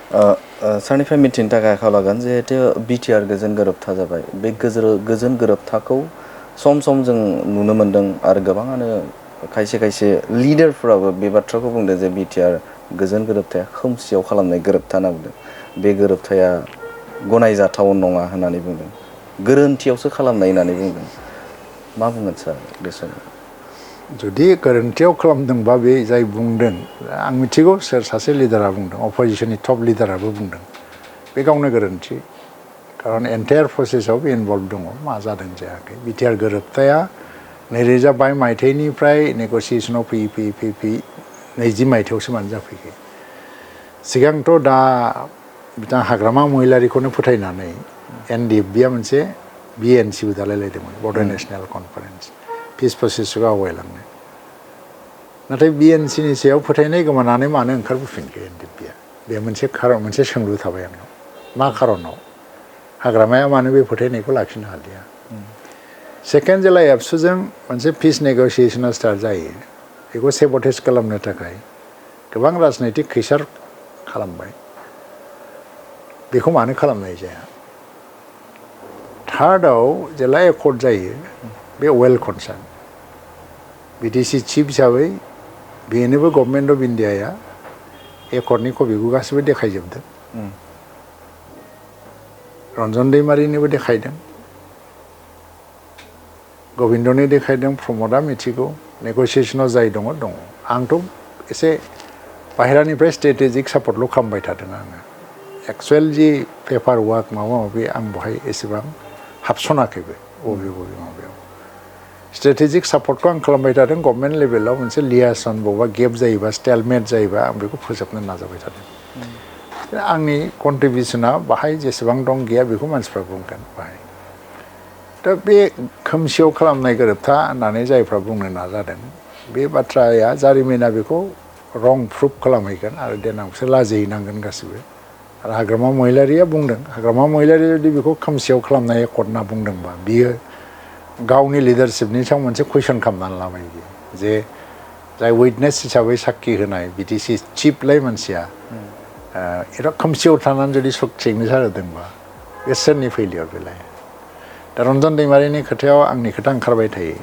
सारनिफ्राय मिथिनो थाखाय आखायाव लागोन जिहेतु बिटिआर गोजोन गोरोबथा जाबाय बे गोजोन गोरोबथाखौ सम सम जों नुनो मोन्दों आरो गोबाङानो खायसे खायसे लिडारफोराबो बे बाथ्राखौ बुंदों जे बिटिआर गोजोन गोरोबथाया खोमसियाव खालामनाय गोरोबथा होनना बुंदों बे गोरोबथाया गनायजाथाव नङा होननानै बुंदों गोरोन्थियावसो खालामनाय होननानै बुंदों मा बुंगोन सार बे समाव जुदि गोरोन्थियाव खालामदोंबा बे जाय बुंदों आं मिथिगौ सोर सासे लिडारा बुंदों अपोजिशननि टप लिडाराबो बुंदों बे गावनो गोरोन्थि खारन एन्टायार प्रसेसआव बे इनभल्भ दङ मा जादों जायाखै बिटिआर गोरोबथाया 2022 मायथाइनिफ्राय नेगसिएसनाव फैयै 20 मायथाइयावसो मानो जाफैखो सिगांथ' दा बिथां हाग्रामा महिलारिखौनो फोथायनानै एनडिएफबिआ मोनसे बिएनसिबो दालायलायदोंमोन बड' नेशनेल कनफारेन्स पिस प्रसेसखौ आवगायलांनो नाथाय बिएनसिनि सायाव फोथायनाय गोमानानै मानो ओंखारबोफिनखो एनडिएफबिआ बे मोनसे सोंलु थाबाय आंनाव मा खारनाव हाग्रामाया मानो बे फोथायनायखौ लाखिनो हालिया सेकेन्ड जेला एबसुजों मोनसे पिस नेगसिएसना स्टार्ट जायो बेखौ सेबटेज खालामनो थाखाय गोबां राजनैतिक खैसार खालामबाय बेखौ मानो खालामनाय जाया थार्डआव जेला एकर्ड जायो बे वेल कनसार्न बिटिसि चिफ हिसाबै बेनोबो गभर्नमेन्ट अफ इन्डियाया एकर्डनि कपिखौ गासिबो देखायजोबदों रन्जन दैमारिनोबो देखायदों गबिन्दनो देखायदों प्रमदआ मिथिगौ नेगसिएसनाव जाय दङ आंथ' एसे बाहेरानिफ्राय स्ट्रेटेजिक सापर्टल' खालामबाय थादों आङो एक्सुवेल जि पेपार वार्क माबा माबि आं बहाय एसेबां हाबसनाखैबो बबे माबायाव स्ट्रेटेजिक सापर्टखौ आं खालामबाय थादों गभर्नमेन्ट लेभेलाव मोनसे लियासन बबेबा गेप जायोबा स्टेलमेट जायोबा आं बेखौ फोजोबनो नाजाबाय थादों आंनि कन्ट्रिबिउसना बाहाय जेसेबां दं गैया बेखौ मानसिफ्रा बुंगोन बाहाय दा बे खोमसियाव खालामनाय गोरोबथा होननानै जायफ्रा बुंनो नाजादों बे बाथ्राया जारिमिना बेखौ रं प्रुफ खालामहैगोन आरो देनां बिसोर लाजिहैनांगोन गासिबो आरो हाग्रामा महिलारिया बुंदों हाग्रामा महिलारिया जुदि बेखौ खोमसियाव खालामनाय एकर्ड होनना बुंदोंबा बियो गावनि लिडारशिपनि सायाव मोनसे कुइसन खालामनानै लाबाय जे जाय उइटनेस हिसाबै साखि होनाय बिटिसि चिफलाय मानसिया एथ' खोमसियाव थानानै जुदि सिगनेसार होदोंबा बे सोरनि फेलियर बेलाय दा रन्जन दैमारिनि खोथायाव आंनि खोथा ओंखारबाय थायो